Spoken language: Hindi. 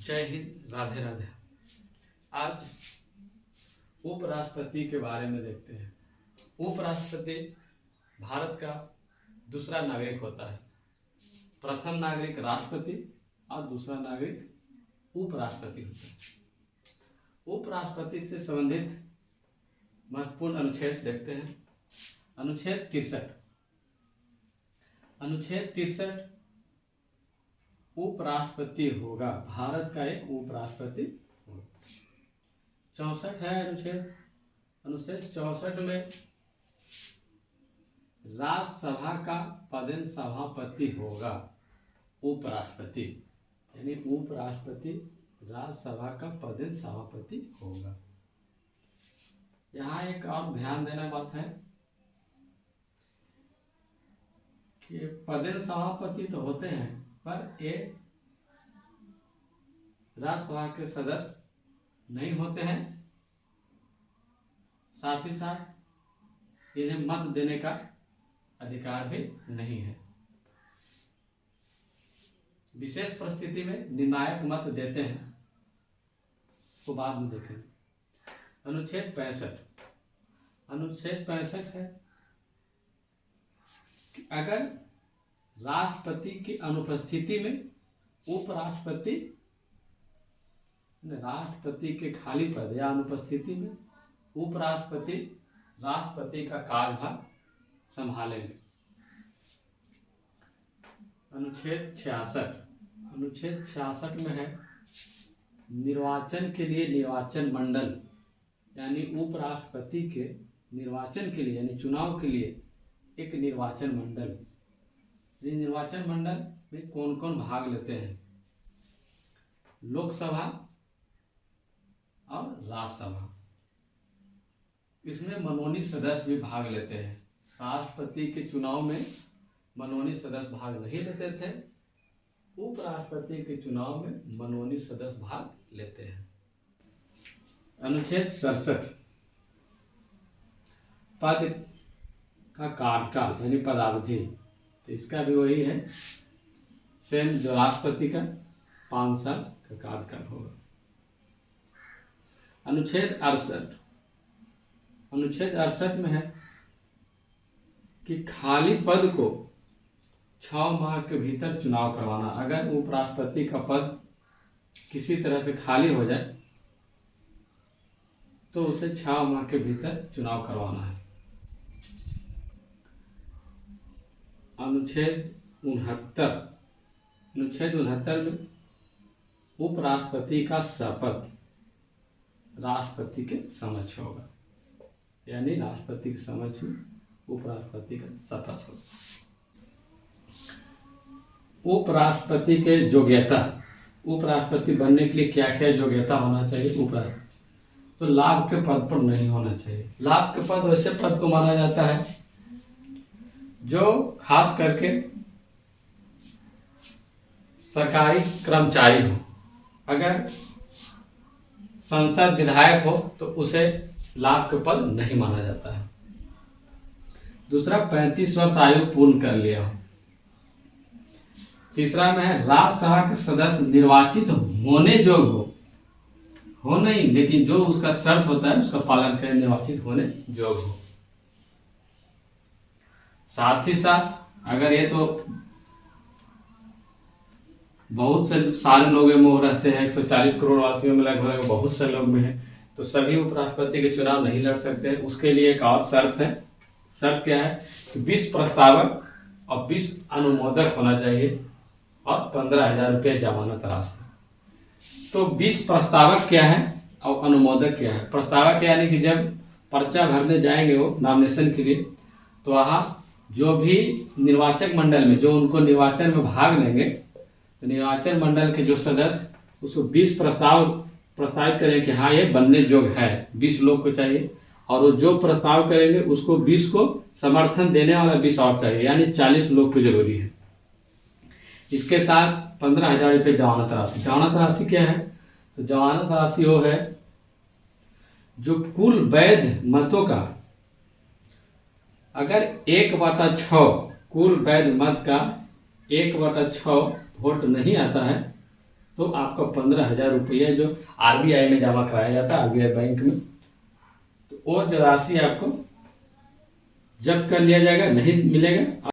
जय हिंद, राधे राधे। आज उपराष्ट्रपति के बारे में देखते हैं। उपराष्ट्रपति भारत का दूसरा नागरिक होता है। प्रथम नागरिक राष्ट्रपति और दूसरा नागरिक उपराष्ट्रपति होता है। उपराष्ट्रपति से संबंधित महत्वपूर्ण अनुच्छेद देखते हैं। अनुच्छेद 63। अनुच्छेद 63 उपराष्ट्रपति होगा, भारत का एक उपराष्ट्रपति होगा। 64 है अनुच्छेद। अनुच्छेद 64 में राज्यसभा का पदेन सभापति होगा उपराष्ट्रपति, यानी उपराष्ट्रपति राज्यसभा का पदेन सभापति होगा। यहाँ एक और ध्यान देना बात है कि पदेन सभापति तो होते हैं, पर ये राज्यसभा के सदस्य नहीं होते हैं। साथ ही साथ इन्हें मत देने का अधिकार भी नहीं है। विशेष परिस्थिति में निर्णायक मत देते हैं, तो बाद में देखेंगे। अनुच्छेद 65। अनुच्छेद 65 है कि अगर राष्ट्रपति की अनुपस्थिति में उपराष्ट्रपति, राष्ट्रपति के खाली पद या अनुपस्थिति में उपराष्ट्रपति राष्ट्रपति का कार्यभार संभालेंगे। अनुच्छेद 66। अनुच्छेद 66 में है निर्वाचन के लिए निर्वाचन मंडल, यानी उपराष्ट्रपति के निर्वाचन के लिए यानी चुनाव के लिए एक निर्वाचन मंडल। ये निर्वाचन मंडल में कौन कौन भाग लेते हैं? लोकसभा और राज्यसभा। इसमें मनोनीत सदस्य भी भाग लेते हैं। राष्ट्रपति के चुनाव में मनोनीत सदस्य भाग नहीं लेते थे, उपराष्ट्रपति के चुनाव में मनोनीत सदस्य भाग लेते हैं। अनुच्छेद 67 पद का कार्यकाल यानी पदावधि, तो इसका भी वही है सेम जो राष्ट्रपति का 5 साल का कार्यकाल होगा। अनुच्छेद 68। अनुच्छेद 68 में है कि खाली पद को 6 माह के भीतर चुनाव करवाना। अगर उपराष्ट्रपति का पद किसी तरह से खाली हो जाए तो उसे 6 माह के भीतर चुनाव करवाना है। अनुच्छेद 69। अनुच्छेद 69 में उपराष्ट्रपति का शपथ राष्ट्रपति के समक्ष होगा, यानी राष्ट्रपति के समक्ष में उपराष्ट्रपति का शपथ होगा। उपराष्ट्रपति के योग्यता, उपराष्ट्रपति बनने के लिए क्या क्या योग्यता होना चाहिए? उपराष्ट्रपति तो लाभ के पद पर नहीं होना चाहिए। लाभ के पद वैसे पद को माना जाता है जो खास करके सरकारी कर्मचारी हो। अगर संसद विधायक हो तो उसे लाभ के पद नहीं माना जाता है। दूसरा, 35 वर्ष आयु पूर्ण कर लिया हो। तीसरा में है राज्यसभा के सदस्य निर्वाचित होने योग्य हो नहीं, लेकिन जो उसका शर्त होता है उसका पालन करें, निर्वाचित होने योग्य हो। साथ ही साथ अगर ये तो बहुत से सारे लोग में रहते हैं, 140 करोड़ वासियों में लगभग बहुत से लोग में है, तो सभी उपराष्ट्रपति के चुनाव नहीं लड़ सकते। उसके लिए एक और शर्त है। शर्त क्या है कि 20 प्रस्तावक और 20 अनुमोदक होना चाहिए और 15,000 रुपये जमानत राशि। तो 20 प्रस्तावक क्या है और अनुमोदक क्या है? प्रस्तावक यानी कि जब पर्चा भरने जाएंगे वो नॉमिनेशन के लिए, तो वहाँ जो भी निर्वाचक मंडल में जो उनको निर्वाचन में भाग लेंगे, तो निर्वाचन मंडल के जो सदस्य उसको 20 प्रस्तावित करें कि हाँ ये बनने योग्य है, 20 लोग को चाहिए, और वो जो प्रस्ताव करेंगे उसको 20 को समर्थन देने वाला 20 और चाहिए, यानी 40 लोग को जरूरी है। इसके साथ 15,000 रुपये जमानत राशि। जमानत राशि क्या है? तो जमानत राशि वो है जो कुल वैध मतों का अगर 1/6 कुल वैध मत का 1/6 वोट नहीं आता है तो आपका 15,000 रुपया जो आरबीआई में जमा कराया जाता है, आरबीआई बैंक में, तो और जो राशि आपको जब्त कर लिया जाएगा, नहीं मिलेगा।